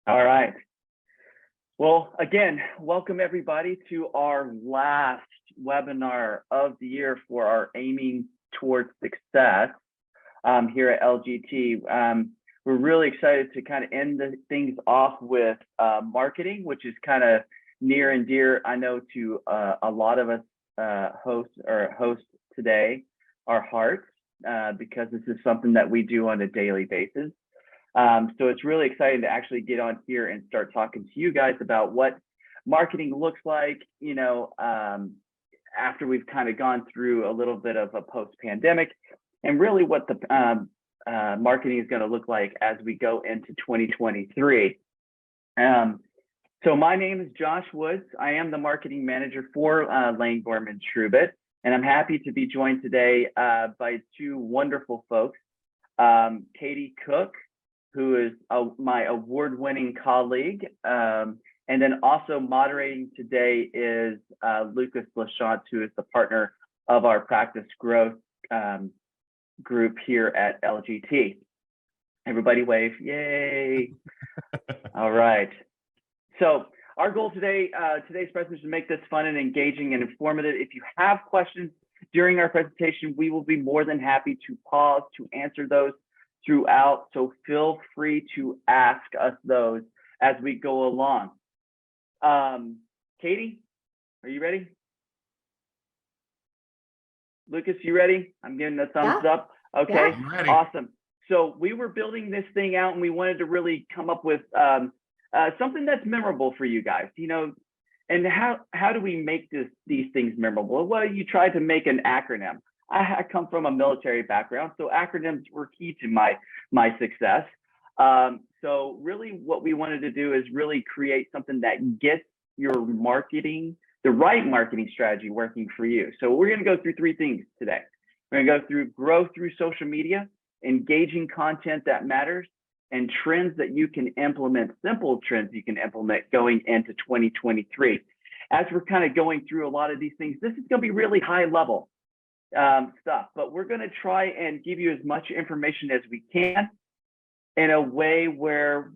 All right. Well, again, welcome everybody to our last webinar of the year for our Aiming Towards Success here at LGT. We're really excited to kind of end things off with marketing, which is kind of near and dear, I know, to a lot of us hosts today, our hearts, because this is something that we do on a daily basis. So it's really exciting to actually get on here and start talking to you guys about what marketing looks like, after we've kind of gone through a little bit of a post-pandemic, and really what the marketing is going to look like as we go into 2023. So my name is Josh Woods. I am the marketing manager for Lane Gorman Trubitt, and I'm happy to be joined today by two wonderful folks, Katie Cook, who is my award-winning colleague, and then also moderating today is Lucas Lachance, who is the partner of our practice growth group here at LGT. Everybody wave, yay. All right. So our goal today, today's presentation is to make this fun and engaging and informative. If you have questions during our presentation, we will be more than happy to pause to answer those throughout. So feel free to ask us those as we go along. Katie, are you ready? Lucas, you ready? I'm giving the thumbs up. Okay, awesome. So we were building this thing out and we wanted to really come up with something that's memorable for you guys, and how do we make these things memorable? Well, you tried to make an acronym. I come from a military background, so acronyms were key to my success. So really what we wanted to do is really create something that gets your marketing, the right marketing strategy working for you. So we're going to go through three things today. We're going to go through growth through social media, engaging content that matters, and trends that you can implement, simple trends you can implement going into 2023. As we're kind of going through a lot of these things, this is going to be really high level stuff, but we're going to try and give you as much information as we can in a way where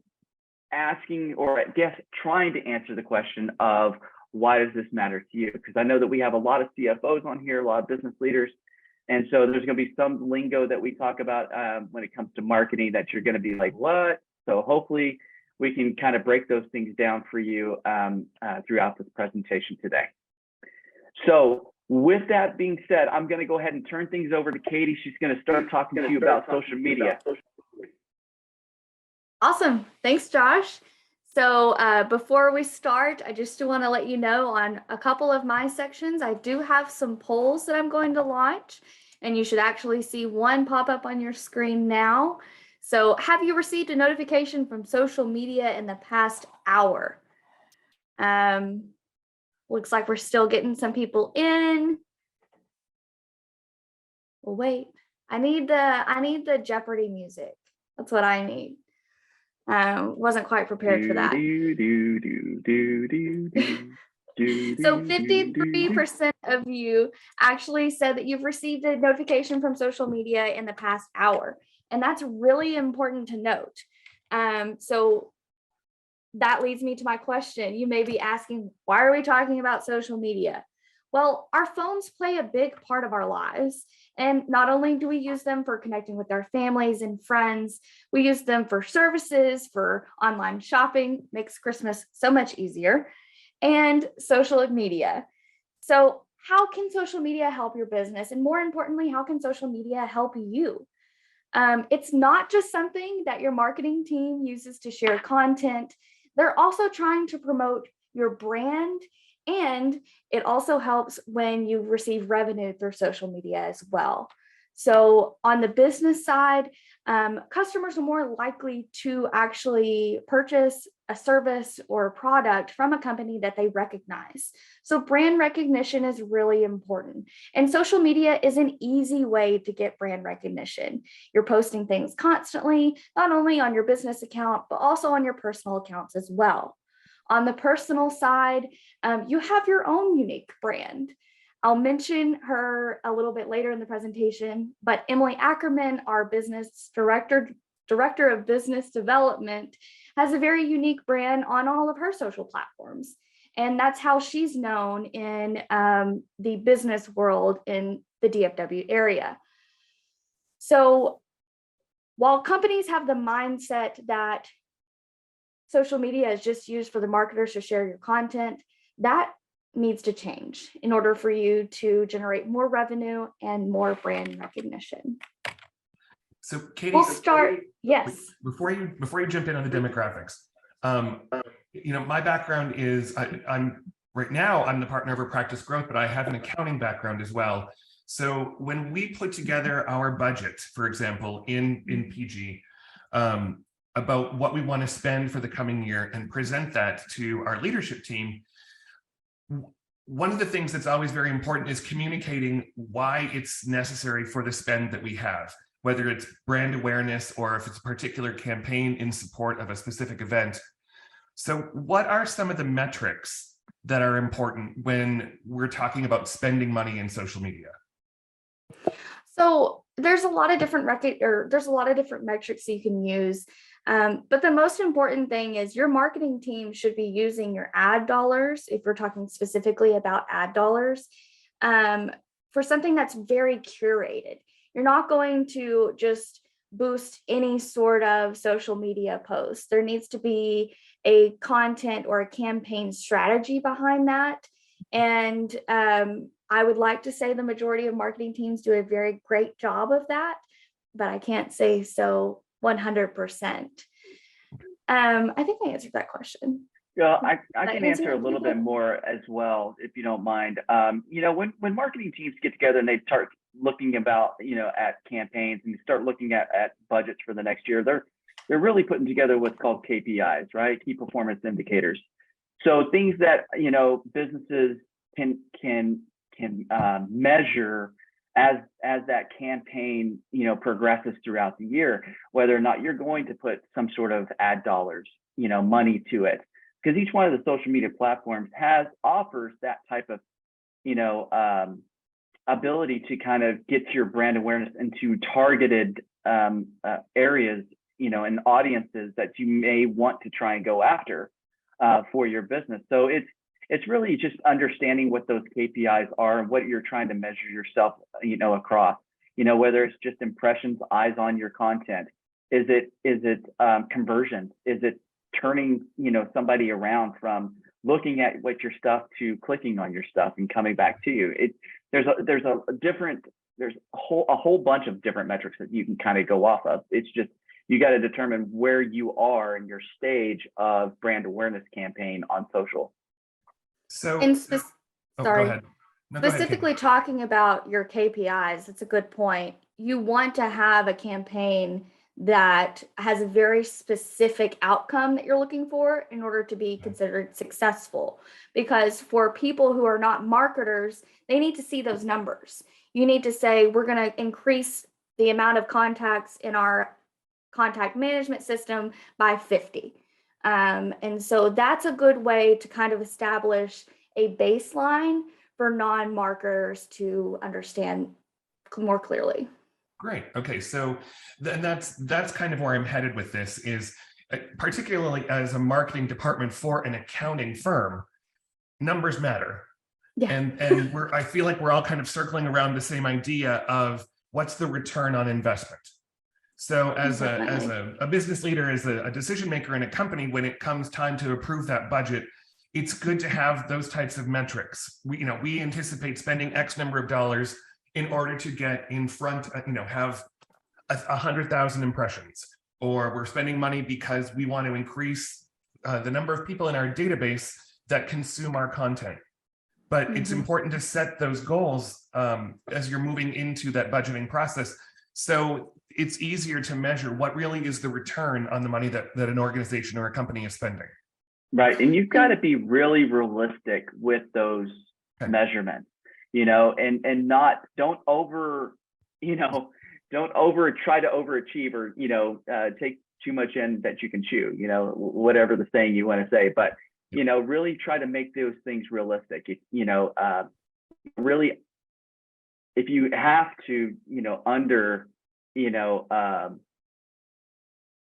asking, or I guess trying to answer the question of why does this matter to you? Because I know that we have a lot of CFOs on here, a lot of business leaders, and so there's going to be some lingo that we talk about when it comes to marketing that you're going to be like, what? So hopefully we can kind of break those things down for you throughout this presentation today. So with that being said, I'm going to go ahead and turn things over to Katie. She's going to start talking to you about social media. Awesome. Thanks, Josh. So before we start, I just want to let you know on a couple of my sections, I do have some polls that I'm going to launch, and you should actually see one pop up on your screen now. So have you received a notification from social media in the past hour? Looks like we're still getting some people in. Well, wait, I need the Jeopardy music. That's what I need. Wasn't quite prepared for that. So 53% of you actually said that you've received a notification from social media in the past hour. And that's really important to note. So that leads me to my question. You may be asking, why are we talking about social media? Well, our phones play a big part of our lives. And not only do we use them for connecting with our families and friends, we use them for services, for online shopping, makes Christmas so much easier, and social media. So how can social media help your business? And more importantly, how can social media help you? It's not just something that your marketing team uses to share content. They're also trying to promote your brand, and it also helps when you receive revenue through social media as well. So on the business side, customers are more likely to actually purchase a service or a product from a company that they recognize. So brand recognition is really important. And social media is an easy way to get brand recognition. You're posting things constantly, not only on your business account, but also on your personal accounts as well. On the personal side, you have your own unique brand. I'll mention her a little bit later in the presentation, but Emily Ackerman, our business director of business development, has a very unique brand on all of her social platforms. And that's how she's known in the business world in the DFW area. So while companies have the mindset that social media is just used for the marketers to share your content, that needs to change in order for you to generate more revenue and more brand recognition. So Katie, we'll start. Yes. Before you jump in on the demographics, my background is I'm right now I'm the partner of a practice growth, but I have an accounting background as well. So when we put together our budget, for example, in PG, about what we want to spend for the coming year and present that to our leadership team, one of the things that's always very important is communicating why it's necessary for the spend that we have, whether it's brand awareness or if it's a particular campaign in support of a specific event. So what are some of the metrics that are important when we're talking about spending money in social media? So there's a lot of different metrics you can use. But the most important thing is your marketing team should be using your ad dollars, if we're talking specifically about ad dollars, for something that's very curated. You're not going to just boost any sort of social media post. There needs to be a content or a campaign strategy behind that. And I would like to say the majority of marketing teams do a very great job of that, but I can't say so 100%. I think I answered that question. Yeah, I can answer a little bit more as well, if you don't mind. When marketing teams get together and they start looking about, at campaigns and start looking at budgets for the next year, they're really putting together what's called KPIs, right? Key performance indicators. So things that, businesses can measure as that campaign, progresses throughout the year, whether or not you're going to put some sort of ad dollars, money to it, because each one of the social media platforms offers that type of, ability to kind of get your brand awareness into targeted areas, and audiences that you may want to try and go after for your business. So it's really just understanding what those KPIs are and what you're trying to measure yourself, across, whether it's just impressions, eyes on your content. Is it conversion? Is it turning, somebody around from looking at what your stuff to clicking on your stuff and coming back to you? There's a whole bunch of different metrics that you can kind of go off of. It's just, you got to determine where you are in your stage of brand awareness campaign on social. So, specifically talking about your KPIs, it's a good point. You want to have a campaign that has a very specific outcome that you're looking for in order to be considered successful. Because for people who are not marketers, they need to see those numbers. You need to say, we're going to increase the amount of contacts in our contact management system by 50. And so that's a good way to kind of establish a baseline for non-marketers to understand more clearly. Great. Okay, so then that's kind of where I'm headed with this, is particularly as a marketing department for an accounting firm, numbers matter. Yeah. And I feel like we're all kind of circling around the same idea of what's the return on investment. So as a business leader, as a decision maker in a company, when it comes time to approve that budget, it's good to have those types of metrics. We anticipate spending X number of dollars in order to get in front, have 100,000 impressions, or we're spending money because we want to increase the number of people in our database that consume our content. But it's important to set those goals as you're moving into that budgeting process, so it's easier to measure what really is the return on the money that an organization or a company is spending. Right, and you've got to be really realistic with those measurements, and don't try to overachieve or take too much in that you can chew, whatever the saying you want to say, but really try to make those things realistic. Really, if you have to,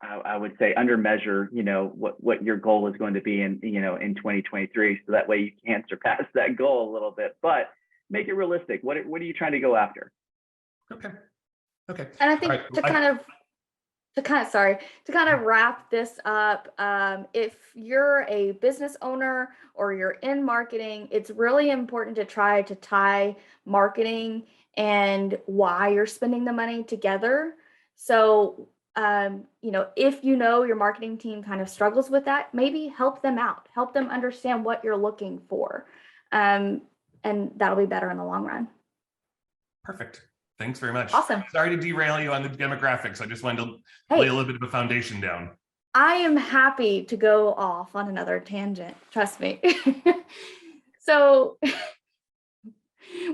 I would say under measure, what your goal is going to be in 2023. So that way you can surpass that goal a little bit, but make it realistic. What are you trying to go after? Okay. And I think to kind of wrap this up, if you're a business owner or you're in marketing, it's really important to try to tie marketing and why you're spending the money together. So, if your marketing team kind of struggles with that, maybe help them out, help them understand what you're looking for. And that'll be better in the long run. Perfect. Thanks very much. Awesome. Sorry to derail you on the demographics. I just wanted to lay a little bit of a foundation down. I am happy to go off on another tangent. Trust me. So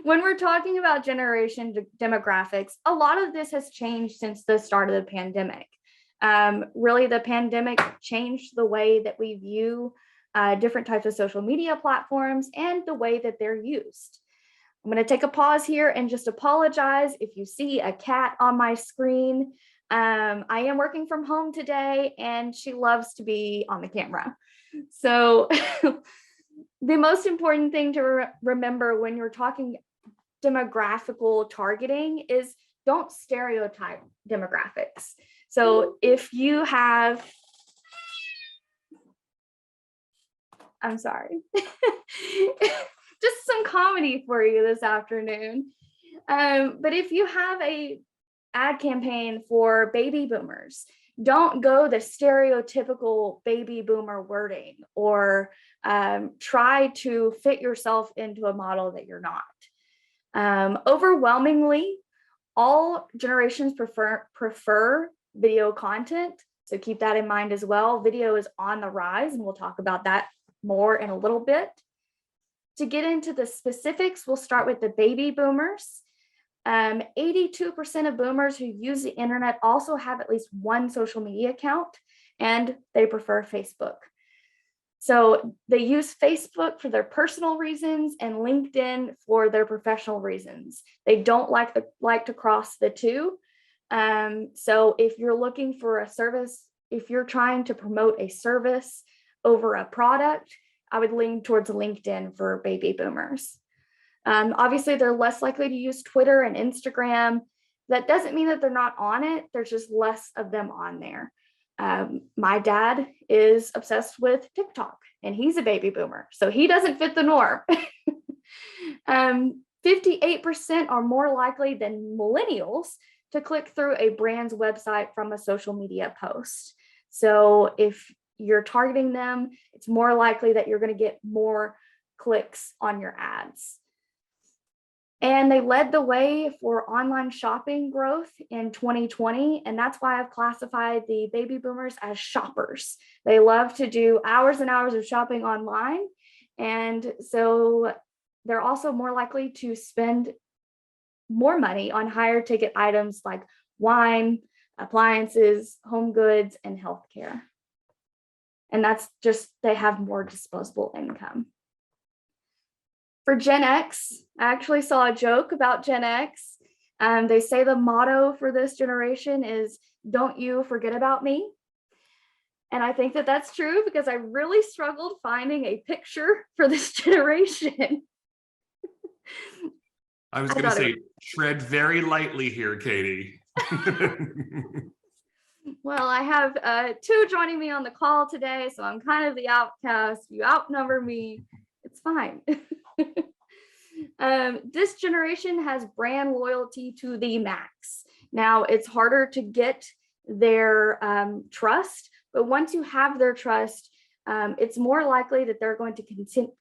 when we're talking about generation demographics, a lot of this has changed since the start of the pandemic. Really, the pandemic changed the way that we view different types of social media platforms and the way that they're used. I'm going to take a pause here and just apologize if you see a cat on my screen. I am working from home today and she loves to be on the camera. So the most important thing to remember when you're talking demographical targeting is don't stereotype demographics. So if you have, I'm sorry. Just some comedy for you this afternoon. But if you have a ad campaign for baby boomers, don't go the stereotypical baby boomer wording or try to fit yourself into a model that you're not. Overwhelmingly, all generations prefer video content. So keep that in mind as well. Video is on the rise, and we'll talk about that more in a little bit. To get into the specifics, we'll start with the baby boomers. 82% of boomers who use the internet also have at least one social media account, and they prefer Facebook. So they use Facebook for their personal reasons and LinkedIn for their professional reasons. They don't like to cross the two. So if you're looking for a service, if you're trying to promote a service over a product, I would lean towards LinkedIn for baby boomers. Obviously, they're less likely to use Twitter and Instagram. That doesn't mean that they're not on it. There's just less of them on there. My dad is obsessed with TikTok, and he's a baby boomer, so he doesn't fit the norm. 58% are more likely than millennials to click through a brand's website from a social media post. So if you're targeting them, it's more likely that you're going to get more clicks on your ads. And they led the way for online shopping growth in 2020. And that's why I've classified the baby boomers as shoppers. They love to do hours and hours of shopping online. And so they're also more likely to spend more money on higher ticket items like wine, appliances, home goods, and healthcare. And that's just, they have more disposable income. For Gen X, I actually saw a joke about Gen X. They say the motto for this generation is, "Don't you forget about me." And I think that that's true because I really struggled finding a picture for this generation. I was going to say, tread very lightly here, Katie. Well, I have two joining me on the call today, so I'm kind of the outcast. You outnumber me. It's fine. This generation has brand loyalty to the max. Now, it's harder to get their trust, but once you have their trust, it's more likely that they're going to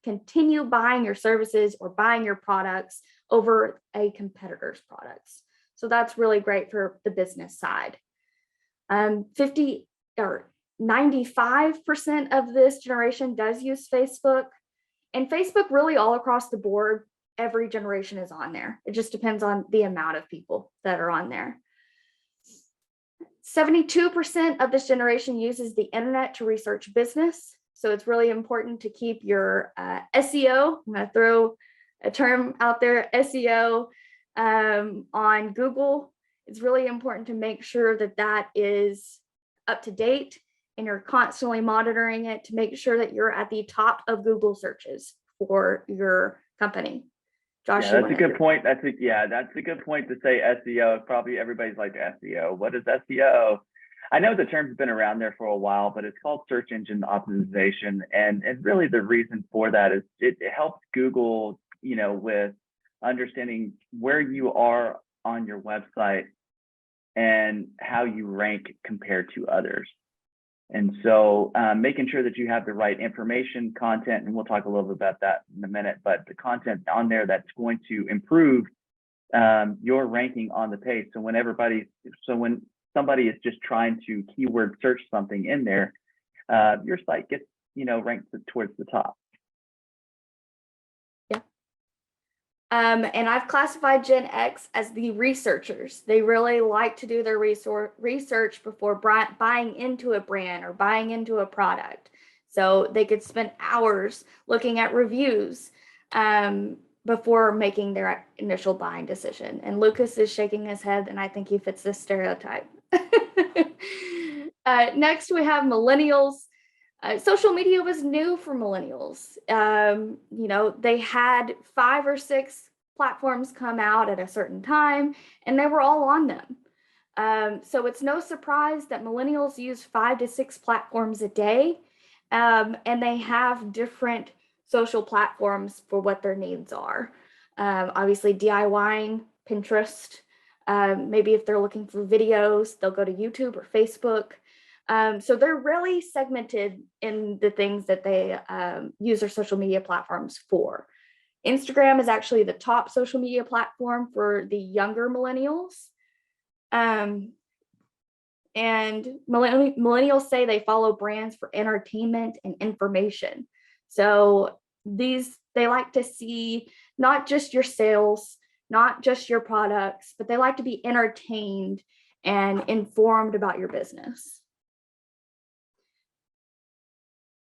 continue buying your services or buying your products over a competitor's products. So that's really great for the business side. 95% of this generation does use Facebook, and Facebook really all across the board, every generation is on there. It just depends on the amount of people that are on there. 72% of this generation uses the internet to research business. So it's really important to keep your SEO, I'm going to throw a term out there, SEO on Google. It's really important to make sure that that is up to date and you're constantly monitoring it to make sure that you're at the top of Google searches for your company. Josh, yeah, that's a good point. That's a good point to say SEO. Probably everybody's like SEO. What is SEO? I know the term's been around there for a while, but it's called search engine optimization. And really the reason for that is it helps Google, with understanding where you are on your website and how you rank compared to others. And so making sure that you have the right information, content, and we'll talk a little bit about that in a minute, but the content on there that's going to improve your ranking on the page. So when somebody is just trying to keyword search something in there, your site gets, ranked towards the top. Yeah. And I've classified Gen X as the researchers. They really like to do their research before buying into a brand or buying into a product. So they could spend hours looking at reviews before making their initial buying decision. And Lucas is shaking his head, and I think he fits this stereotype. Next, we have millennials. Social media was new for millennials. They had 5 or 6 platforms come out at a certain time, and they were all on them. So it's no surprise that millennials use 5 to 6 platforms a day, and they have different social platforms for what their needs are. Obviously, DIYing, Pinterest. Maybe if they're looking for videos, they'll go to YouTube or Facebook. So they're really segmented in the things that they use their social media platforms for. Instagram is actually the top social media platform for the younger millennials. And millennials say they follow brands for entertainment and information. So they like to see not just your sales, not just your products, but they like to be entertained and informed about your business.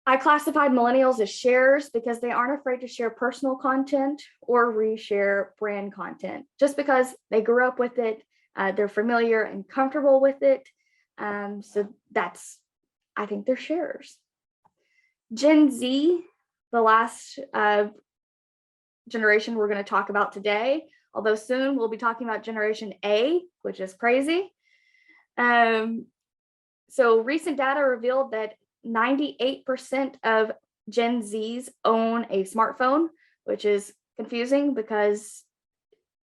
I classified millennials as sharers because they aren't afraid to share personal content or reshare brand content just because they grew up with it. They're familiar and comfortable with it. So I think they're sharers. Gen Z, the last generation we're going to talk about today, although soon we'll be talking about Generation A, which is crazy. So recent data revealed that 98% of Gen Zs own a smartphone, which is confusing because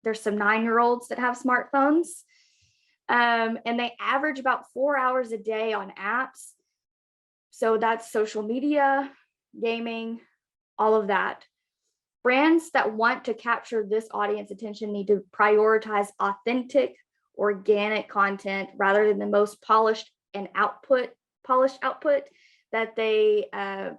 there's some 9-year-olds that have smartphones. And they average about 4 hours a day on apps. So that's social media, gaming, all of that. Brands that want to capture this audience attention need to prioritize authentic, organic content rather than the most polished output that they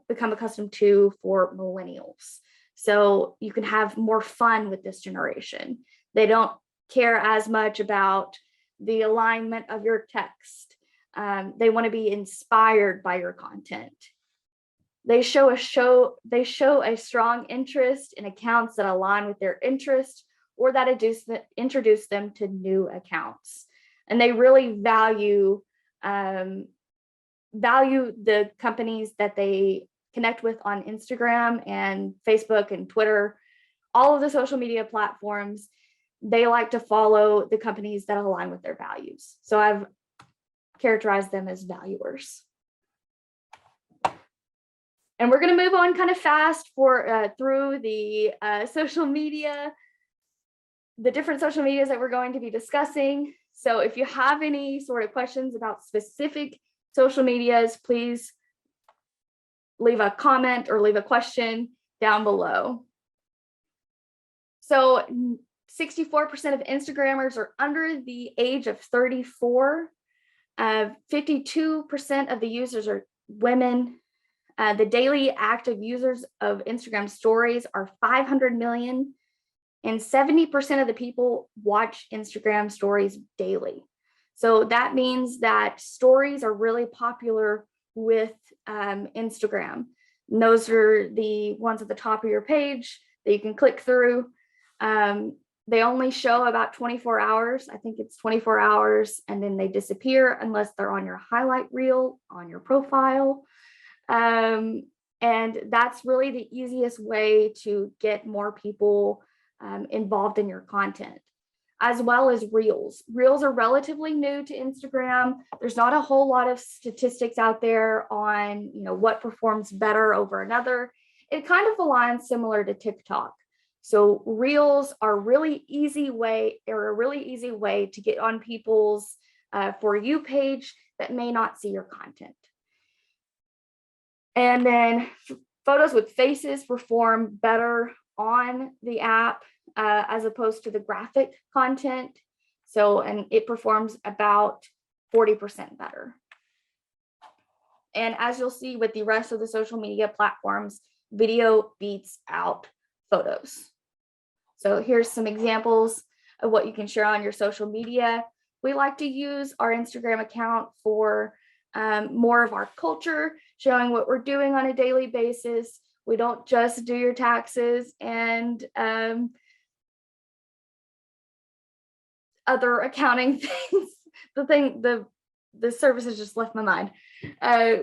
become accustomed to for millennials. So you can have more fun with this generation. They don't care as much about the alignment of your text. They want to be inspired by your content. They show a strong interest in accounts that align with their interest or that introduce them to new accounts. And they really value the companies that they connect with on Instagram and Facebook and Twitter, all of the social media platforms. They like to follow the companies that align with their values. So I've characterized them as valuers. And we're going to move on kind of fast through the social media, the different social medias that we're going to be discussing. So if you have any sort of questions about specific social medias, please leave a comment or leave a question down below. So 64% of Instagrammers are under the age of 34. 52% of the users are women. The daily active users of Instagram stories are 500 million, and 70% of the people watch Instagram stories daily. So that means that stories are really popular with Instagram. And those are the ones at the top of your page that you can click through. They only show about 24 hours. I think it's 24 hours, and then they disappear unless they're on your highlight reel on your profile. And that's really the easiest way to get more people involved in your content, as well as reels. Reels are relatively new to Instagram. There's not a whole lot of statistics out there on, what performs better over another. It kind of aligns similar to TikTok. So reels are a really easy way to get on people's For You page that may not see your content. And then photos with faces perform better on the app as opposed to the graphic content. So, and it performs about 40% better. And as you'll see with the rest of the social media platforms, video beats out photos. So here's some examples of what you can share on your social media. We like to use our Instagram account for more of our culture, showing what we're doing on a daily basis. We don't just do your taxes and other accounting things. The services just left my mind.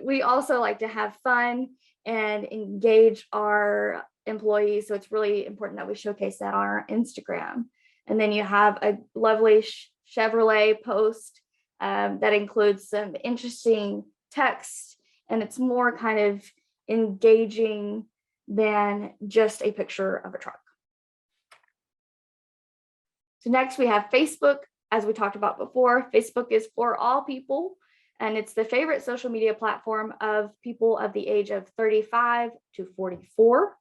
We also like to have fun and engage our employees. So it's really important that we showcase that on our Instagram. And then you have a lovely Chevrolet post that includes some interesting text, and it's more kind of engaging than just a picture of a truck. So next we have Facebook. As we talked about before, Facebook is for all people, and it's the favorite social media platform of people of the age of 35 to 44.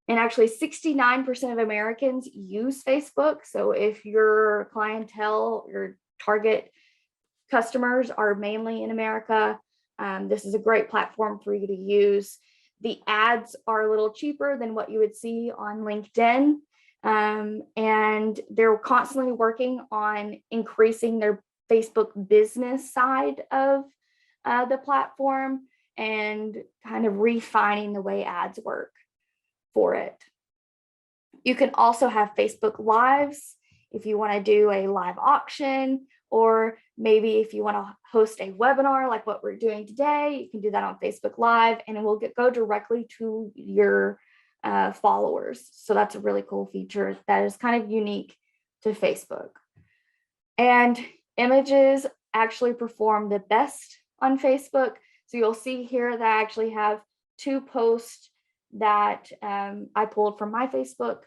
And actually 69% of Americans use Facebook. So if your clientele, your target customers are mainly in America, this is a great platform for you to use. The ads are a little cheaper than what you would see on LinkedIn. And they're constantly working on increasing their Facebook business side of the platform and kind of refining the way ads work for it. You can also have Facebook Lives if you want to do a live auction, or maybe if you want to host a webinar like what we're doing today, you can do that on Facebook Live, and it will go directly to your followers. So that's a really cool feature that is kind of unique to Facebook. And images actually perform the best on Facebook. So you'll see here that I actually have 2 posts that I pulled from my Facebook,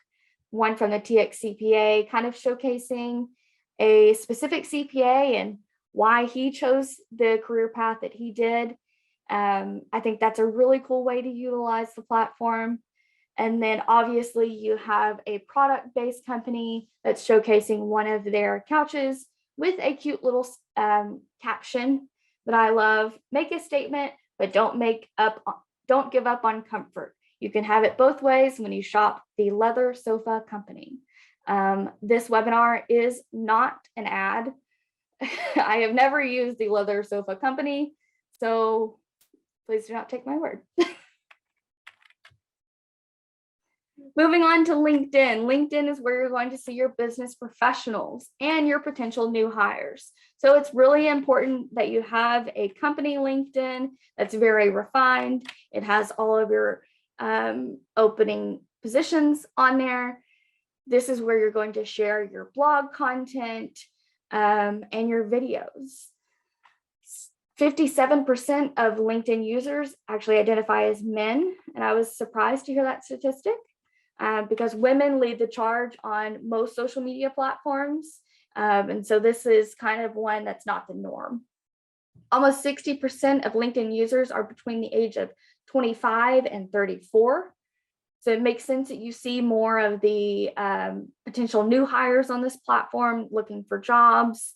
one from the TX CPA, kind of showcasing a specific CPA and why he chose the career path that he did. I think that's a really cool way to utilize the platform. And then obviously you have a product-based company that's showcasing one of their couches with a cute little caption that I love. Make a statement, but don't give up on comfort. You can have it both ways when you shop the Leather Sofa Company. This webinar is not an ad. I have never used the Leather Sofa Company, so please do not take my word. Moving on to LinkedIn. LinkedIn is where you're going to see your business professionals and your potential new hires. So it's really important that you have a company LinkedIn that's very refined. It has all of your opening positions on there. This is where you're going to share your blog content and your videos. 57% of LinkedIn users actually identify as men, and I was surprised to hear that statistic because women lead the charge on most social media platforms, and so this is kind of one that's not the norm. Almost 60% of LinkedIn users are between the age of 25 and 34. So it makes sense that you see more of the potential new hires on this platform looking for jobs.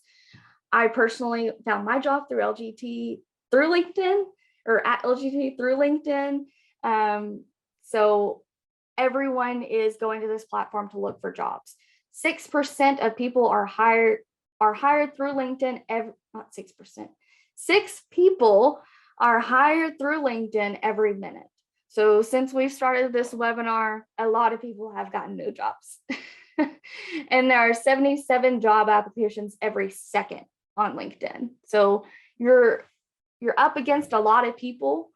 I personally found my job through LGT through LinkedIn, or at LGT through LinkedIn. So everyone is going to this platform to look for jobs. 6% of people are hired through LinkedIn. Not 6%. 6 people are hired through LinkedIn every minute. So since we've started this webinar, a lot of people have gotten new jobs. And there are 77 job applications every second on LinkedIn. So you're up against a lot of people.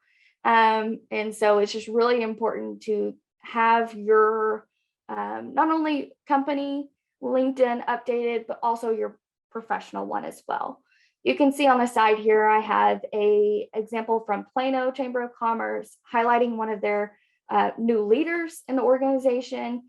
And so it's just really important to have your not only company LinkedIn updated, but also your professional one as well. You can see on the side here, I have a example from Plano Chamber of Commerce highlighting one of their new leaders in the organization.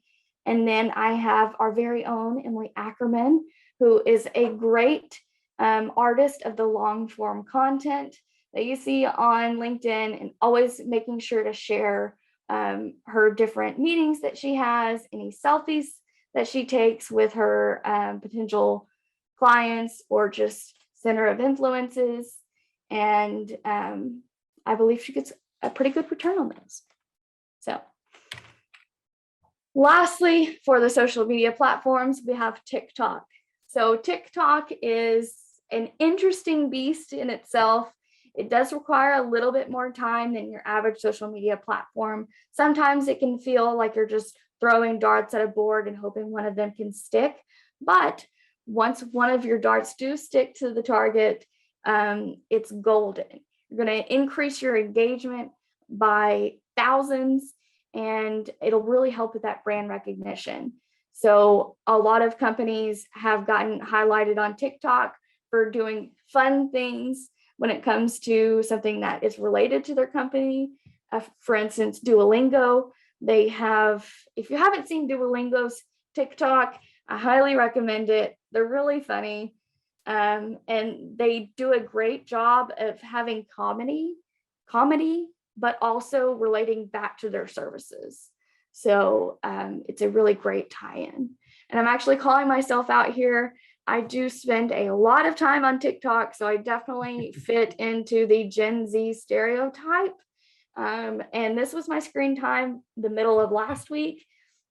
And then I have our very own Emily Ackerman, who is a great artist of the long form content that you see on LinkedIn, and always making sure to share her different meetings that she has, any selfies that she takes with her potential clients, or just center of influences. And I believe she gets a pretty good return on those. So lastly, for the social media platforms, we have TikTok. So TikTok is an interesting beast in itself. It does require a little bit more time than your average social media platform. Sometimes it can feel like you're just throwing darts at a board and hoping one of them can stick. But once one of your darts do stick to the target, it's golden. You're going to increase your engagement by thousands, and it'll really help with that brand recognition. So a lot of companies have gotten highlighted on TikTok for doing fun things when it comes to something that is related to their company. For instance, Duolingo, they have, if you haven't seen Duolingo's TikTok, I highly recommend it. They're really funny. And they do a great job of having comedy, but also relating back to their services. So it's a really great tie-in. And I'm actually calling myself out here. I do spend a lot of time on TikTok, so I definitely fit into the Gen Z stereotype. And this was my screen time the middle of last week.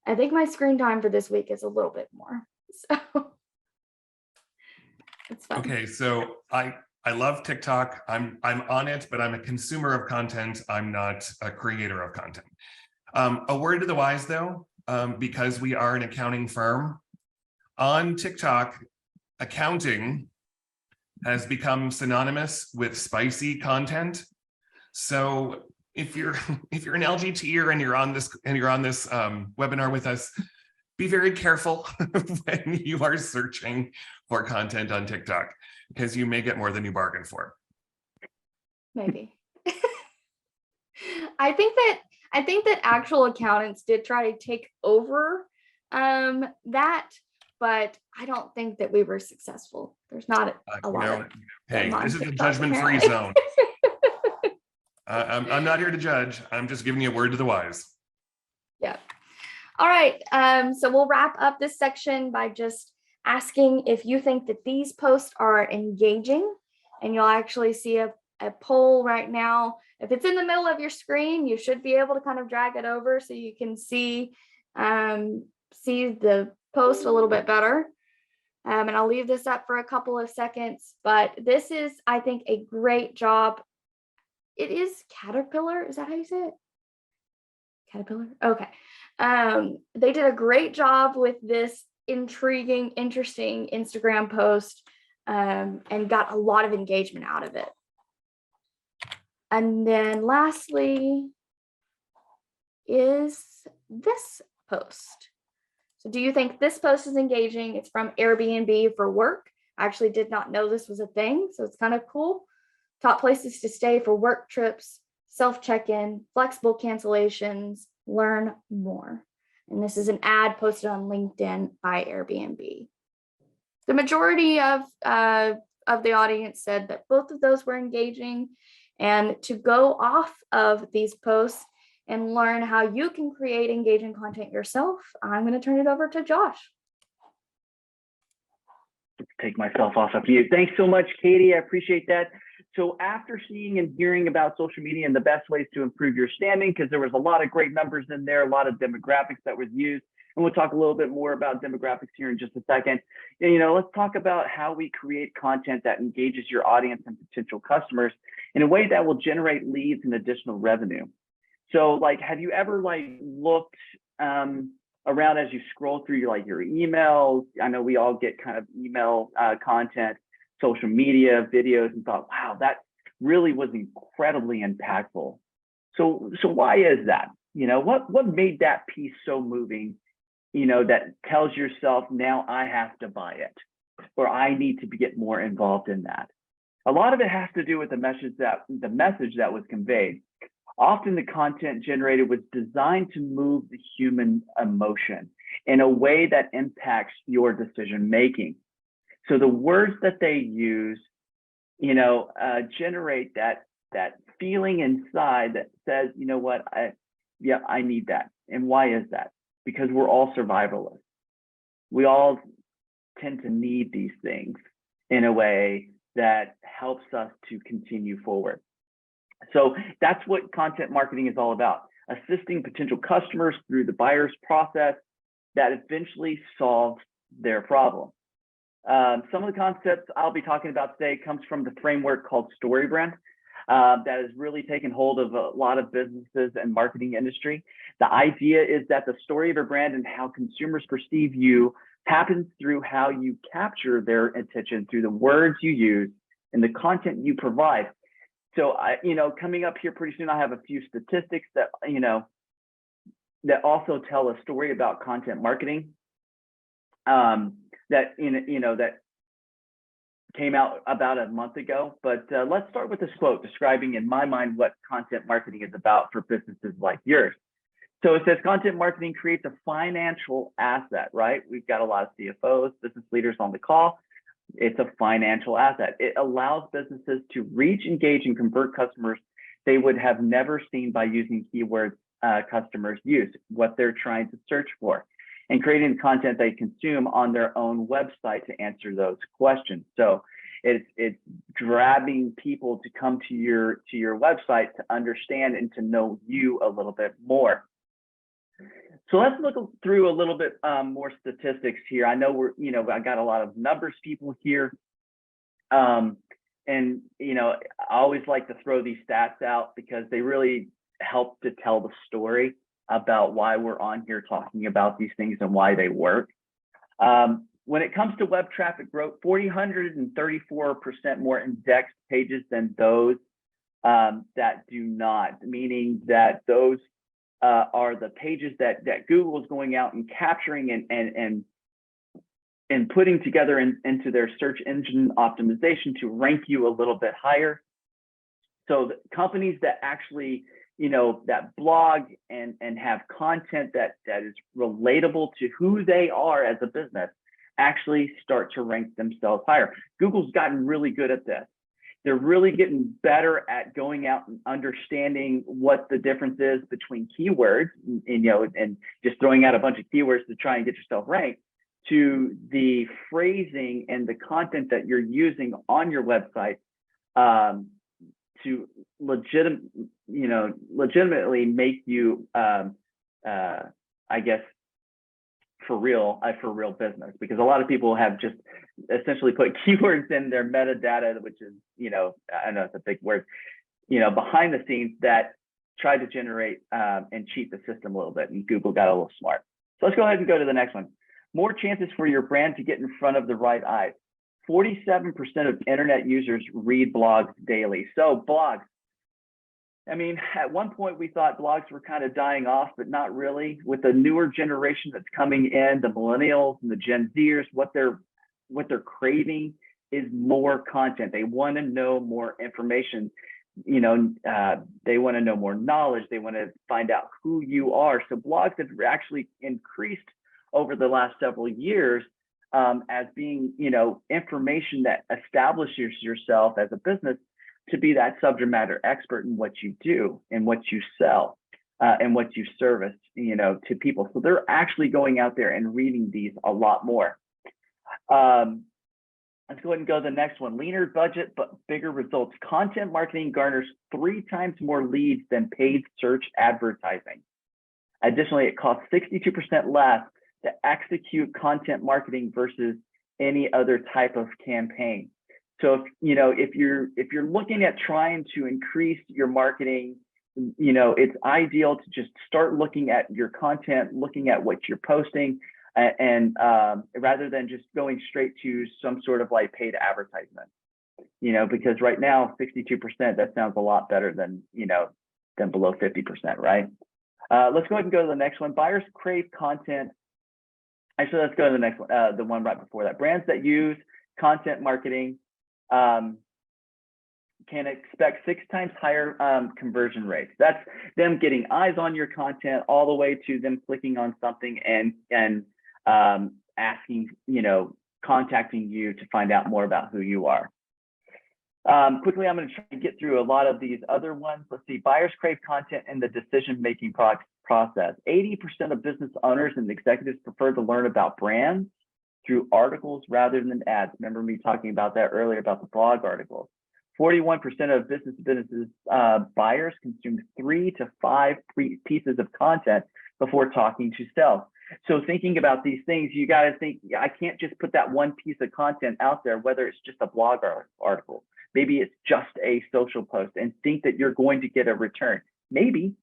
I think my screen time for this week is a little bit more. So it's fun. Okay, so I love TikTok. I'm on it, but I'm a consumer of content. I'm not a creator of content. A word to the wise though, because we are an accounting firm, on TikTok, accounting has become synonymous with spicy content. So if you're an LGTer and you're on this webinar with us, be very careful when you are searching for content on TikTok, because you may get more than you bargained for. Maybe. I think that actual accountants did try to take over that, but I don't think that we were successful. There's not a lot of hey, this is a judgment-free zone. I'm not here to judge. I'm just giving you a word to the wise. Yeah. All right. So we'll wrap up this section by just asking if you think that these posts are engaging, and you'll actually see a poll right now. If it's in the middle of your screen, you should be able to kind of drag it over so you can see the post a little bit better. And I'll leave this up for a couple of seconds, but this is, I think, a great job. It is Caterpillar. Is that how you say it? Caterpillar? Okay. They did a great job with this intriguing, interesting Instagram post, and got a lot of engagement out of it. And then lastly is this post. So do you think this post is engaging? It's from Airbnb for work. I actually did not know this was a thing, so it's kind of cool. Top places to stay for work trips, self-check-in, flexible cancellations, learn more. And this is an ad posted on LinkedIn by Airbnb. The majority of the audience said that both of those were engaging. And to go off of these posts and learn how you can create engaging content yourself, I'm going to turn it over to Josh. Take myself off of you. Thanks so much, Katie. I appreciate that. So after seeing and hearing about social media and the best ways to improve your standing, because there was a lot of great numbers in there, a lot of demographics that was used, and we'll talk a little bit more about demographics here in just a second. Let's talk about how we create content that engages your audience and potential customers in a way that will generate leads and additional revenue. So have you ever looked around as you scroll through your emails. I know we all get kind of email content, social media, videos, and thought, wow, that really was incredibly impactful. So why is that? What made that piece so moving, that tells yourself, now I have to buy it, or I need to get more involved in that? A lot of it has to do with the message that was conveyed. Often the content generated was designed to move the human emotion in a way that impacts your decision making. So the words that they use, generate that feeling inside that says, you know what, I need that. And why is that? Because we're all survivalists. We all tend to need these things in a way that helps us to continue forward. So that's what content marketing is all about: assisting potential customers through the buyer's process that eventually solves their problem. Some of the concepts I'll be talking about today comes from the framework called StoryBrand that has really taken hold of a lot of businesses and marketing industry. The idea is that the story of a brand and how consumers perceive you happens through how you capture their attention through the words you use and the content you provide. So coming up here pretty soon, I have a few statistics that, that also tell a story about content marketing that came out about a month ago. But let's start with this quote describing, in my mind, what content marketing is about for businesses like yours. So it says, content marketing creates a financial asset, right? We've got a lot of CFOs, business leaders on the call. It's a financial asset. It allows businesses to reach, engage, and convert customers they would have never seen by using keywords customers use, what they're trying to search for, and creating the content they consume on their own website to answer those questions. So it's grabbing people to come to your website to understand and to know you a little bit more. So let's look through a little bit more statistics here. I know I got a lot of numbers people here. And, I always like to throw these stats out because they really help to tell the story about why we're on here talking about these things and why they work. When it comes to web traffic growth, 434% more indexed pages than those that do not, meaning that those are the pages that Google is going out and capturing and putting together into their search engine optimization to rank you a little bit higher. So the companies that actually, that blog and have content that is relatable to who they are as a business actually start to rank themselves higher. Google's gotten really good at this. They're really getting better at going out and understanding what the difference is between keywords and just throwing out a bunch of keywords to try and get yourself ranked, to the phrasing and the content that you're using on your website to legitimately make you, I guess, for real business, because a lot of people have just essentially put keywords in their metadata, which is, I know it's a big word, behind the scenes, that try to generate and cheat the system a little bit, and Google got a little smart. So let's go ahead and go to the next one. More chances for your brand to get in front of the right eyes. 47% of internet users read blogs daily. So blogs, I mean, at one point we thought blogs were kind of dying off, but not really. With the newer generation that's coming in, the millennials and the Gen Zers, what they're craving is more content. They want to know more information. They want to know more knowledge. They want to find out who you are. So blogs have actually increased over the last several years as being, information that establishes yourself as a business to be that subject matter expert in what you do and what you sell and what you service, to people. So they're actually going out there and reading these a lot more. Let's go ahead and go to the next one. Leaner budget, but bigger results. Content marketing garners 3 times more leads than paid search advertising. Additionally, it costs 62% less to execute content marketing versus any other type of campaign. So if you're looking at trying to increase your marketing it's ideal to just start looking at your content, looking at what you're posting, and rather than just going straight to some sort of like paid advertisement, because right now 62%, that sounds a lot better than below 50%, right? Let's go ahead and go to the next one. Buyers crave content. Actually, let's go to the next one, the one right before that. Brands that use content marketing can expect 6 times higher conversion rates. That's them getting eyes on your content all the way to them clicking on something and asking, contacting you to find out more about who you are. Quickly, I'm going to try to get through a lot of these other ones. Let's see. Buyers crave content in the decision-making process. 80% of business owners and executives prefer to learn about brands through articles rather than ads. Remember me talking about that earlier about the blog articles. 41% of businesses buyers consume 3 to 5 pieces of content before talking to sales. So thinking about these things, you got to think, I can't just put that one piece of content out there, whether it's just a blog article. Maybe it's just a social post, and think that you're going to get a return. Maybe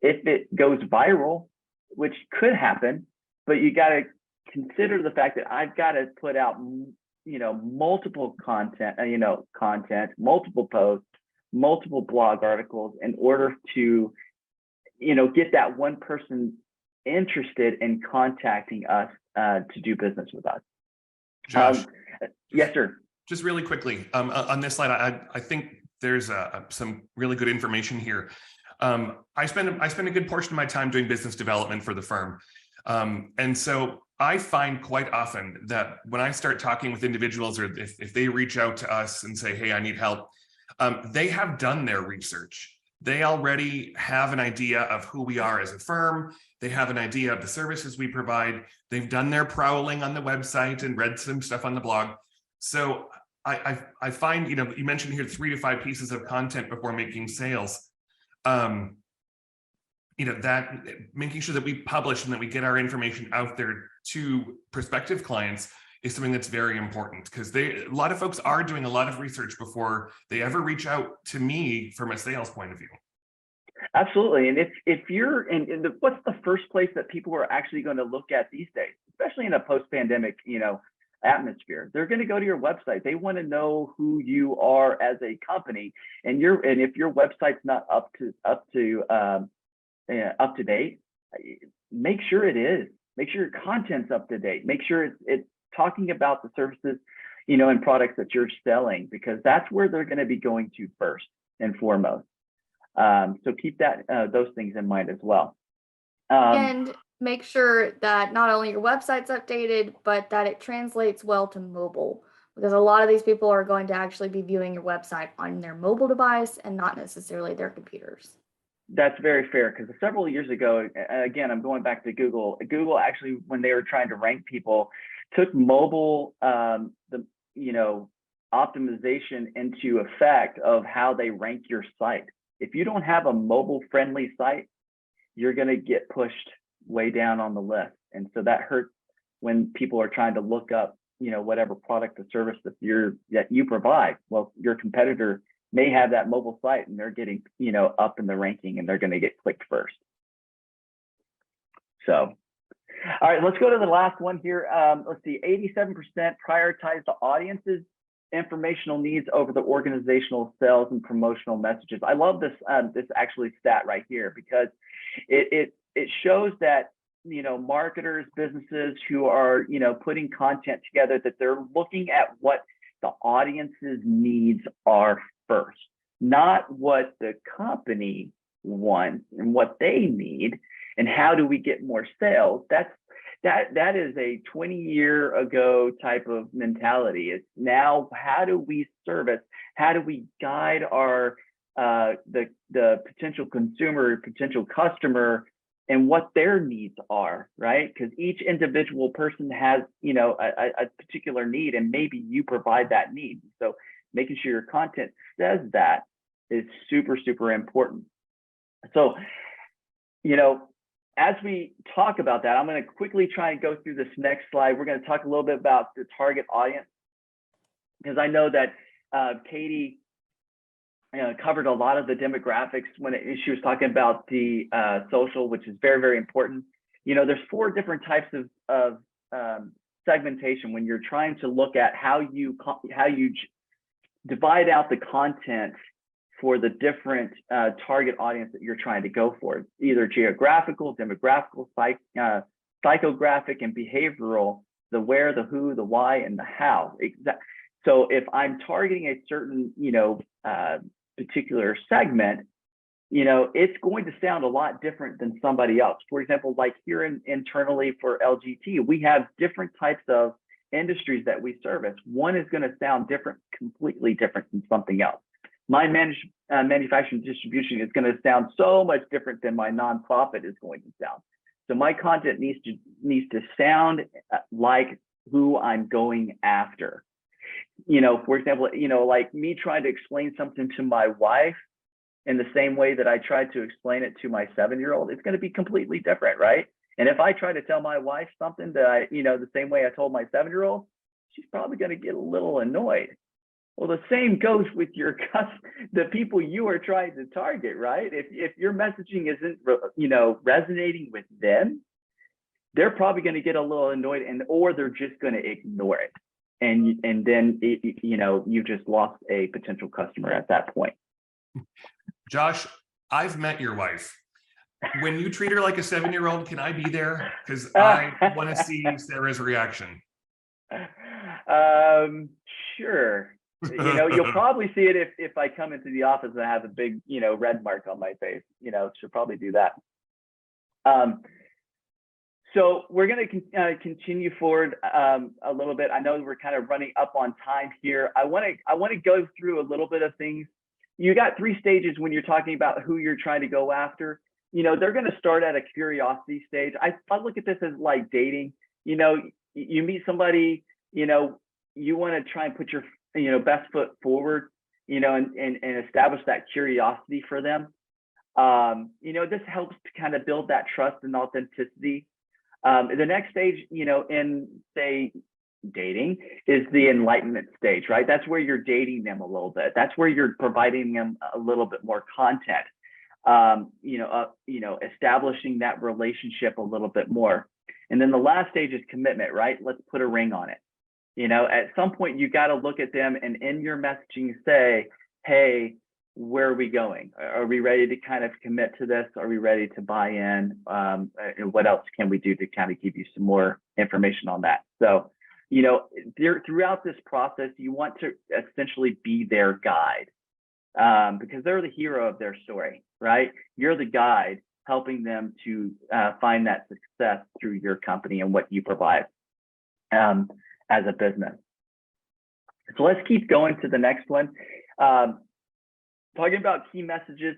if it goes viral, which could happen, but you got to consider the fact that I've got to put out multiple content, multiple posts, multiple blog articles in order to, get that one person interested in contacting us to do business with us. Josh, yes, sir. Just really quickly, on this slide, I think there's some really good information here. I spend a good portion of my time doing business development for the firm. And so I find quite often that when I start talking with individuals, or if they reach out to us and say, hey, I need help, they have done their research. They already have an idea of who we are as a firm. They have an idea of the services we provide. They've done their prowling on the website and read some stuff on the blog. So I find, you mentioned here 3 to 5 pieces of content before making sales. That making sure that we publish and that we get our information out there to prospective clients is something that's very important, because a lot of folks are doing a lot of research before they ever reach out to me from a sales point of view. Absolutely. And if you're what's the first place that people are actually going to look at these days, especially in a post-pandemic, atmosphere? They're going to go to your website. They want to know who you are as a company, and if your website's not up to date, make sure it is. Make sure your content's up to date. Make sure it's talking about the services, and products that you're selling, because that's where they're going to be going to first and foremost. So keep those things in mind as well. And make sure that not only your website's updated, but that it translates well to mobile, because a lot of these people are going to actually be viewing your website on their mobile device and not necessarily their computers. That's very fair, because several years ago, again, I'm going back to Google. Google actually, when they were trying to rank people, took mobile, optimization into effect of how they rank your site. If you don't have a mobile-friendly site, you're going to get pushed way down on the list, and so that hurts when people are trying to look up, whatever product or service that you provide. Well, your competitor may have that mobile site, and they're getting, up in the ranking, and they're going to get clicked first. So, all right, let's go to the last one here. Let's see, 87% prioritize the audience's informational needs over the organizational sales and promotional messages. I love this actually stat right here, because it shows that, marketers, businesses who are, putting content together, that they're looking at what the audience's needs are first, not what the company wants and what they need and how do we get more sales. That is a 20-year ago type of mentality. It's now, how do we service, how do we guide our the potential consumer, potential customer, and what their needs are, right? Because each individual person has, a particular need, and maybe you provide that need. So making sure your content says that is super, super important. So, as we talk about that, I'm going to quickly try and go through this next slide. We're going to talk a little bit about the target audience, because I know that Katie covered a lot of the demographics when she was talking about the social, which is very, very important. There's 4 different types of segmentation when you're trying to look at how you divide out the content for the different target audience that you're trying to go for, either geographical, demographical, psychographic, and behavioral, the where, the who, the why, and the how. So if I'm targeting a certain, particular segment, it's going to sound a lot different than somebody else. For example, like here internally for LGT, we have different types of industries that we service. One is going to sound different, completely different than something else. My manufacturing distribution is going to sound so much different than my nonprofit is going to sound. So my content needs to sound like who I'm going after. For example, like me trying to explain something to my wife in the same way that I tried to explain it to my 7-year-old, it's going to be completely different, right? And if I try to tell my wife something that the same way I told my 7-year-old, she's probably going to get a little annoyed. Well, the same goes with the people you are trying to target, right? If your messaging isn't, resonating with them, they're probably going to get a little annoyed, or they're just going to ignore it, and then you just lost a potential customer at that point. Josh, I've met your wife. When you treat her like a 7-year-old, can I be there? Because I want to see Sarah's reaction. Sure. You'll probably see it if I come into the office and I have a big, red mark on my face. She'll probably do that. So we're going to continue forward a little bit. I know we're kind of running up on time here. I want to go through a little bit of things. You got 3 stages when you're talking about who you're trying to go after. They're going to start at a curiosity stage. I look at this as like dating. You meet somebody, you want to try and put your best foot forward, and establish that curiosity for them. This helps to kind of build that trust and authenticity. The next stage, in say dating, is the enlightenment stage, right? That's where you're dating them a little bit. That's where you're providing them a little bit more content. Establishing that relationship a little bit more. And then the last stage is commitment, right? Let's put a ring on it. At some point you got to look at them and in your messaging say, hey, where are we going? Are we ready to kind of commit to this? Are we ready to buy in? And what else can we do to kind of give you some more information on that? So, throughout this process, you want to essentially be their guide, because they're the hero of their story, right? You're the guide helping them to find that success through your company and what you provide as a business. So let's keep going to the next one. Talking about key messages,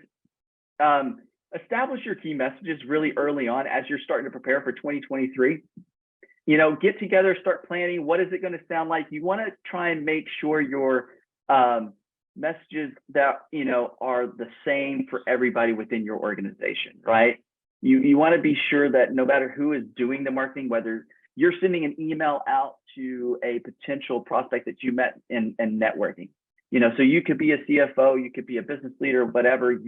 establish your key messages really early on as you're starting to prepare for 2023. Get together, start planning. What is it going to sound like? You want to try and make sure your messages that are the same for everybody within your organization, right? You want to be sure that no matter who is doing the marketing, whether you're sending an email out to a potential prospect that you met in networking, so you could be a CFO, you could be a business leader, whatever.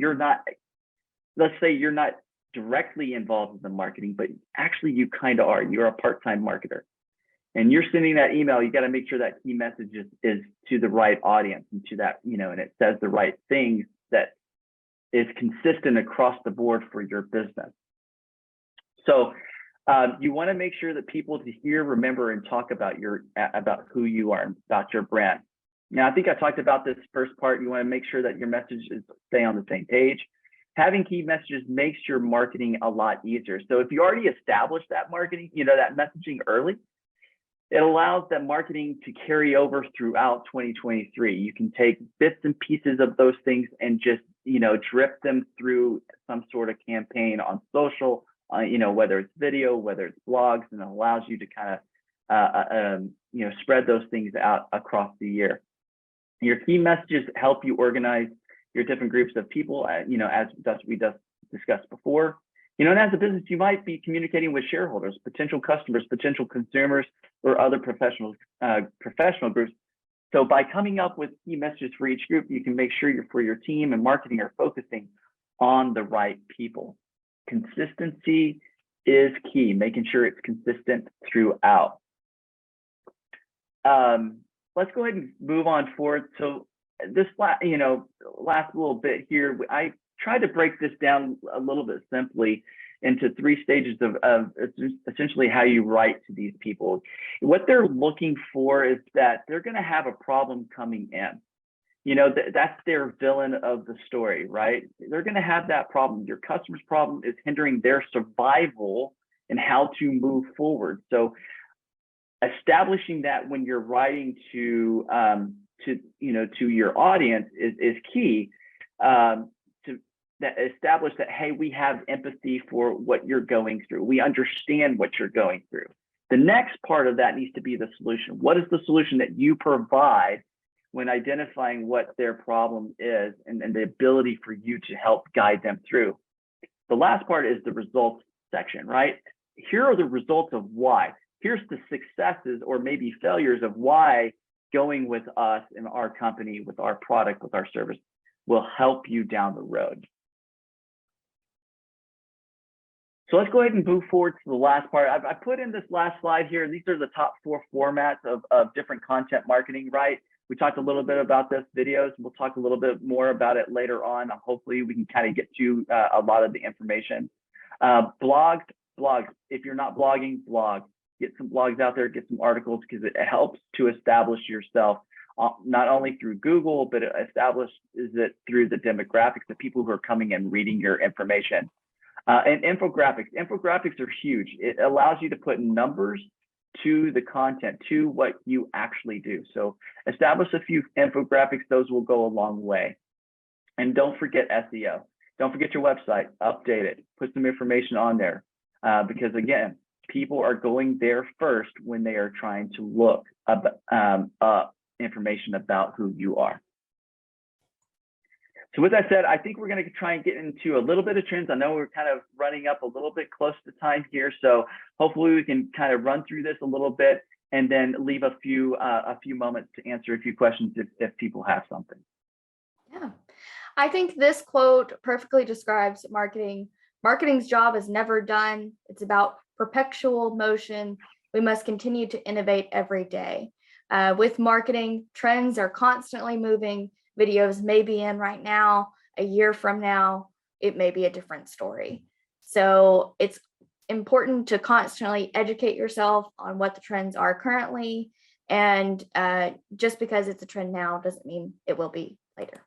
Let's say you're not directly involved in the marketing, but actually you kind of are. You're a part-time marketer. And you're sending that email, you got to make sure that key message is to the right audience and to that, and it says the right things that is consistent across the board for your business. So you want to make sure that people to hear, remember, and talk about about who you are, about your brand. Now, I think I talked about this first part. You want to make sure that your messages stay on the same page. Having key messages makes your marketing a lot easier. So if you already established that marketing, that messaging early, it allows that marketing to carry over throughout 2023. You can take bits and pieces of those things and just, drip them through some sort of campaign on social, whether it's video, whether it's blogs, and it allows you to kind of, spread those things out across the year. Your key messages help you organize your different groups of people, as we just discussed before. And as a business, you might be communicating with shareholders, potential customers, potential consumers, or other professional groups. So by coming up with key messages for each group, you can make sure your team and marketing are focusing on the right people. Consistency is key, making sure it's consistent throughout. Let's go ahead and move on forward. So this last little bit here, I tried to break this down a little bit simply into 3 stages of essentially how you write to these people. What they're looking for is that they're going to have a problem coming in. That's their villain of the story, right? They're going to have that problem. Your customer's problem is hindering their survival and how to move forward. So establishing that when you're writing to your audience is key. That establish that, hey, we have empathy for what you're going through. We understand what you're going through. The next part of that needs to be the solution. What is the solution that you provide when identifying what their problem is and the ability for you to help guide them through? The last part is the results section, right? Here are the results of why. Here's the successes or maybe failures of why going with us in our company, with our product, with our service will help you down the road. So let's go ahead and move forward to the last part. I put in this last slide here, and these are the top 4 formats of different content marketing, right? We talked a little bit about this videos. We'll talk a little bit more about it later on. Hopefully we can kind of get to a lot of the information. Blogs. If you're not blogging, blog. Get some blogs out there, get some articles, because it helps to establish yourself not only through Google, but it establishes it through the demographics, the people who are coming and reading your information. And infographics. Infographics are huge. It allows you to put numbers to the content, to what you actually do. So establish a few infographics. Those will go a long way. And don't forget SEO. Don't forget your website. Update it. Put some information on there. Because again, people are going there first when they are trying to look up information about who you are. So with that said, I think we're going to try and get into a little bit of trends. I know we're kind of running up a little bit close to time here, so hopefully we can kind of run through this a little bit and then leave a few moments to answer a few questions if people have something. Yeah, I think this quote perfectly describes marketing. Marketing's job is never done. It's about perpetual motion. We must continue to innovate every day. With marketing, trends are constantly moving. Videos may be in right now. A year from now, it may be a different story. So it's important to constantly educate yourself on what the trends are currently. And just because it's a trend now doesn't mean it will be later.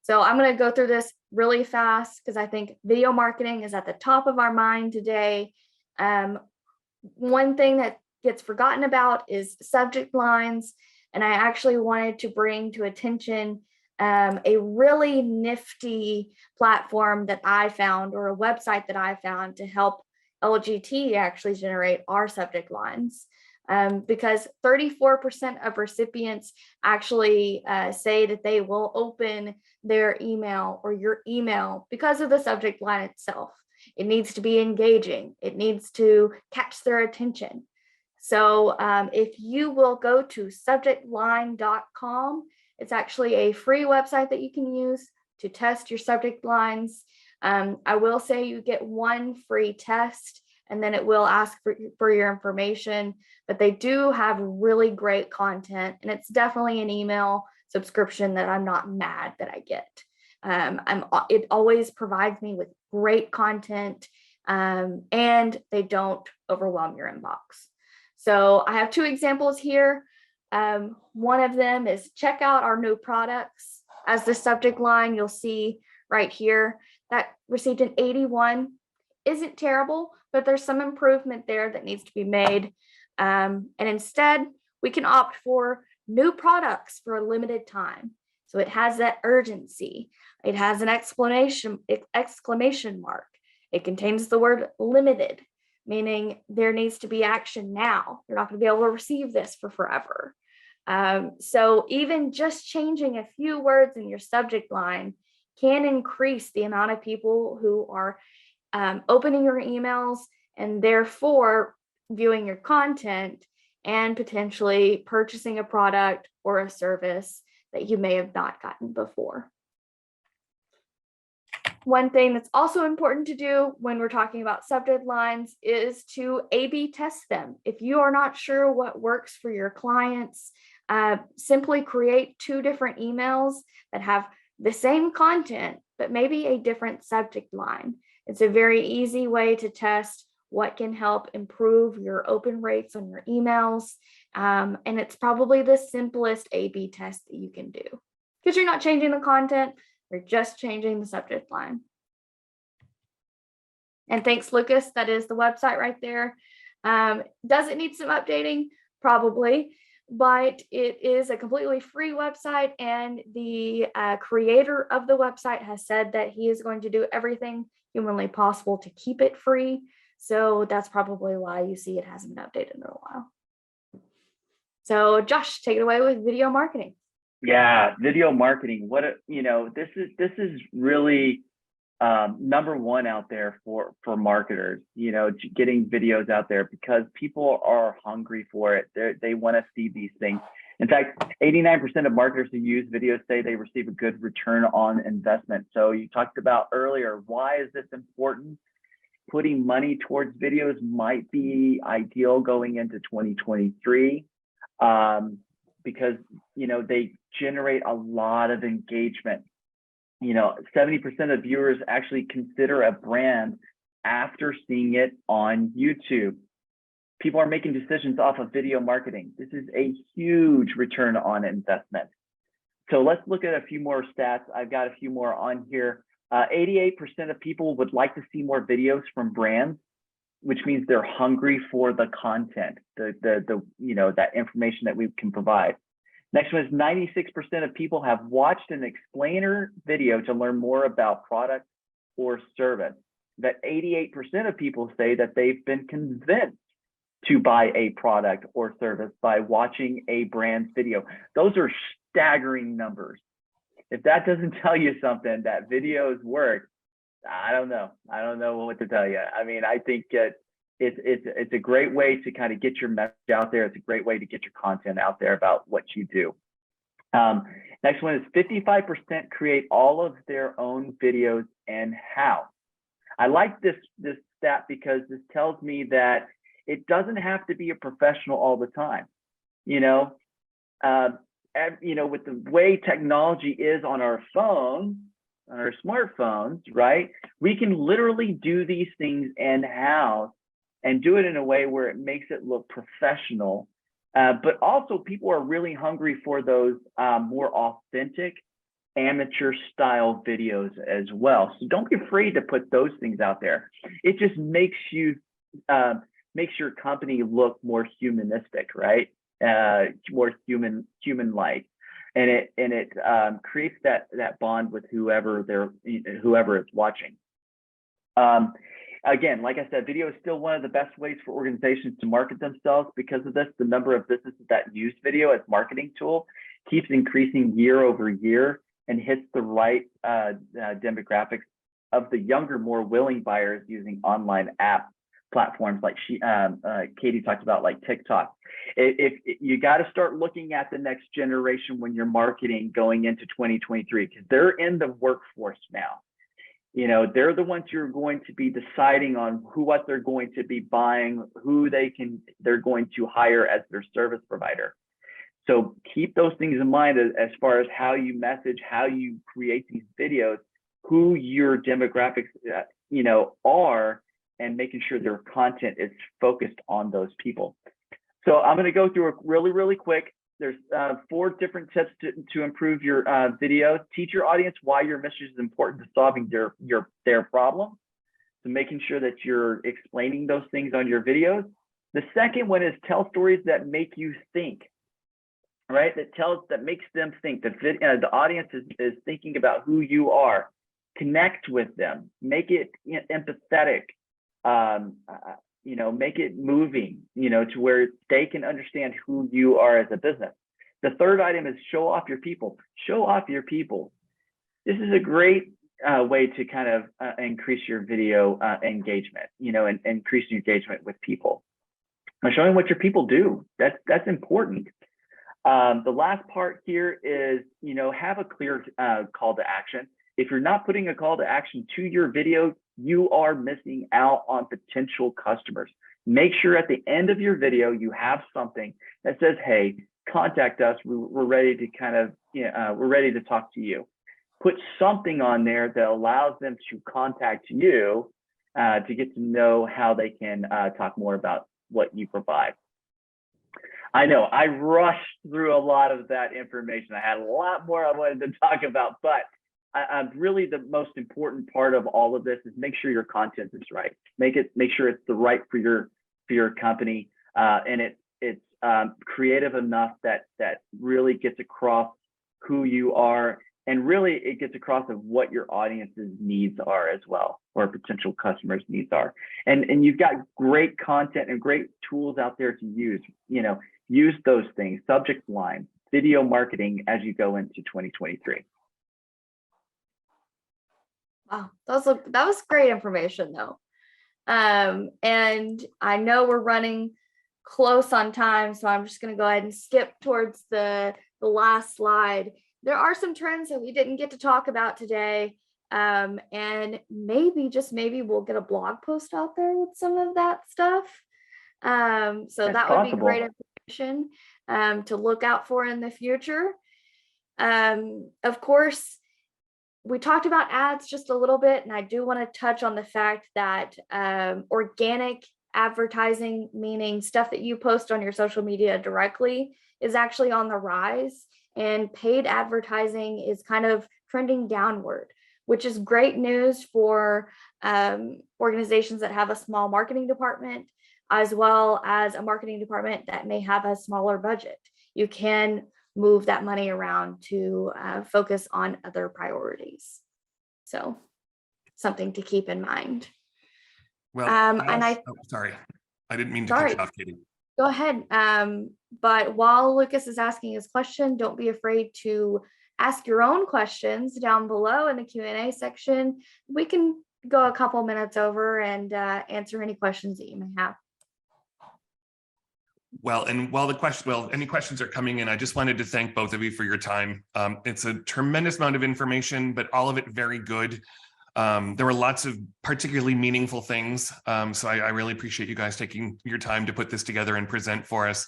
So I'm going to go through this really fast because I think video marketing is at the top of our mind today. One thing that gets forgotten about is subject lines. And I actually wanted to bring to attention a really nifty platform that I found, or a website that I found to help LGT actually generate our subject lines. Because 34% of recipients actually say that they will open their email or your email because of the subject line itself. It needs to be engaging. It needs to catch their attention. So if you will go to subjectline.com, it's actually a free website that you can use to test your subject lines. I will say you get one free test, and then it will ask for your information, but they do have really great content, and it's definitely an email subscription that I'm not mad that I get. It always provides me with great content, and they don't overwhelm your inbox. So I have 2 examples here. One of them is check out our new products. As the subject line, you'll see right here that received an 81. Isn't terrible, but there's some improvement there that needs to be made. And instead, we can opt for new products for a limited time. So it has that urgency. It has an exclamation mark. It contains the word limited, meaning there needs to be action now. You're not going to be able to receive this for forever. So even just changing a few words in your subject line can increase the amount of people who are opening your emails and therefore viewing your content and potentially purchasing a product or a service that you may have not gotten before. One thing that's also important to do when we're talking about subject lines is to A/B test them. If you are not sure what works for your clients, simply create 2 different emails that have the same content, but maybe a different subject line. It's a very easy way to test what can help improve your open rates on your emails. And it's probably the simplest A/B test that you can do because you're not changing the content, you're just changing the subject line. And thanks, Lucas. That is the website right there. Does it need some updating? Probably, but it is a completely free website, and the creator of the website has said that he is going to do everything humanly possible to keep it free. So that's probably why you see it hasn't been updated in a while. So Josh, take it away with video marketing. Yeah, video marketing. This is really number one out there for marketers, getting videos out there because people are hungry for it. They want to see these things. In fact, 89% of marketers who use videos say they receive a good return on investment. So you talked about earlier, why is this important? Putting money towards videos might be ideal going into 2023 because, they generate a lot of engagement. 70% of viewers actually consider a brand after seeing it on YouTube. People are making decisions off of video marketing. This is a huge return on investment. So let's look at a few more stats. I've got a few more on here. 88% of people would like to see more videos from brands, which means they're hungry for the content, that information that we can provide. Next one is 96% of people have watched an explainer video to learn more about product or service. That 88% of people say that they've been convinced to buy a product or service by watching a brand's video. Those are staggering numbers. If that doesn't tell you something, that videos work, I don't know. I don't know what to tell you. I mean, I think it's a great way to kind of get your message out there. It's a great way to get your content out there about what you do. Next one is 55% create all of their own videos in-house. I like this stat because this tells me that it doesn't have to be a professional all the time. With the way technology is on our phones, on our smartphones, right? We can literally do these things in-house and do it in a way where it makes it look professional. But also people are really hungry for those more authentic amateur style videos as well. So don't be afraid to put those things out there. It just makes your company look more humanistic, right? More human-like. And it creates that bond with whoever is watching. Again, like I said, video is still one of the best ways for organizations to market themselves. Because of this, the number of businesses that use video as marketing tool keeps increasing year over year and hits the right demographics of the younger, more willing buyers using online app platforms like Katie talked about, like TikTok. If you got to start looking at the next generation when you're marketing going into 2023, because they're in the workforce now. They're the ones who are going to be deciding on what they're going to be buying, who they're going to hire as their service provider. So keep those things in mind as far as how you message, how you create these videos, who your demographics, are, and making sure their content is focused on those people. So I'm going to go through it really, really quick. There's 4 different tips to improve your videos. Teach your audience why your message is important to solving their problem. So making sure that you're explaining those things on your videos. The second one is tell stories that make you think, right? That makes them think. The audience is thinking about who you are. Connect with them. Make it empathetic. Make it moving, to where they can understand who you are as a business. The third item is show off your people. Show off your people. This is a great way to kind of increase your video engagement, and increase your engagement with people. by showing what your people do. That's important. The last part here is, have a clear call to action. If you're not putting a call to action to your video, you are missing out on potential customers. Make sure at the end of your video, you have something that says, hey, contact us. We're ready to we're ready to talk to you. Put something on there that allows them to contact you to get to know how they can talk more about what you provide. I know I rushed through a lot of that information. I had a lot more I wanted to talk about, but really the most important part of all of this is make sure your content is right. Make sure it's the right for your company, and it's creative enough that really gets across who you are, and really it gets across of what your audience's needs are as well, or potential customers' needs are. And you've got great content and great tools out there to use. Use those things, subject line, video marketing as you go into 2023. Wow, that was great information though. And I know we're running close on time, so I'm just going to go ahead and skip towards the last slide. There are some trends that we didn't get to talk about today. And maybe, just maybe, we'll get a blog post out there with some of that stuff. So that would be great information to look out for in the future. Of course, we talked about ads just a little bit, and I do want to touch on the fact that organic advertising, meaning stuff that you post on your social media directly, is actually on the rise, and paid advertising is kind of trending downward, which is great news for organizations that have a small marketing department, as well as a marketing department that may have a smaller budget. You can move that money around to focus on other priorities. So something to keep in mind. Well, sorry, I didn't mean to cut you off, Katie. Go ahead. But while Lucas is asking his question, don't be afraid to ask your own questions down below in the Q&A section. We can go a couple minutes over and answer any questions that you may have. Well, and while any questions are coming in, I just wanted to thank both of you for your time. It's a tremendous amount of information, but all of it very good. There were lots of particularly meaningful things. So I really appreciate you guys taking your time to put this together and present for us.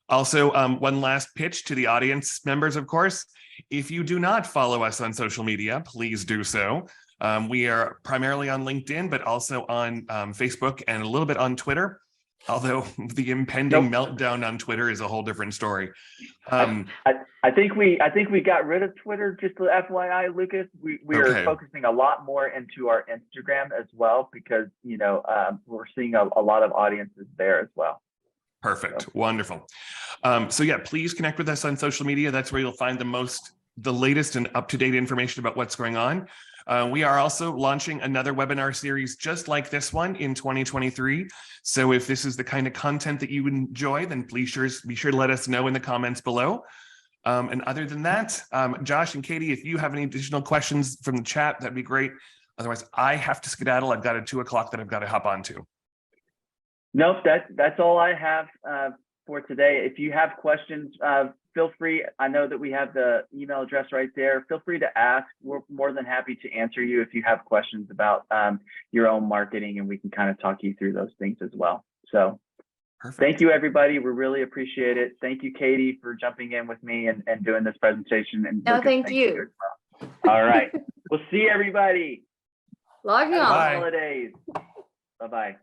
Also, one last pitch to the audience members, of course. If you do not follow us on social media, please do so. We are primarily on LinkedIn, but also on Facebook and a little bit on Twitter. Although the impending meltdown on Twitter is a whole different story. I think we got rid of Twitter, just to FYI, Lucas. We are focusing a lot more into our Instagram as well, because we're seeing a lot of audiences there as well. Perfect. So. Wonderful. So yeah, please connect with us on social media. That's where you'll find the latest and up-to-date information about what's going on. We are also launching another webinar series just like this one in 2023. So if this is the kind of content that you enjoy, then please be sure to let us know in the comments below. And other than that, Josh and Katie, if you have any additional questions from the chat, that'd be great. Otherwise, I have to skedaddle. I've got a 2 o'clock that I've got to hop onto. Nope, that's all I have for today. If you have questions, feel free. I know that we have the email address right there. Feel free to ask. We're more than happy to answer you if you have questions about your own marketing, and we can kind of talk you through those things as well. So perfect. Thank you, everybody. We really appreciate it. Thank you, Katie, for jumping in with me and doing this presentation. And no, thank you. Well. All right. We'll see everybody. Logging on. Holidays. Bye-bye.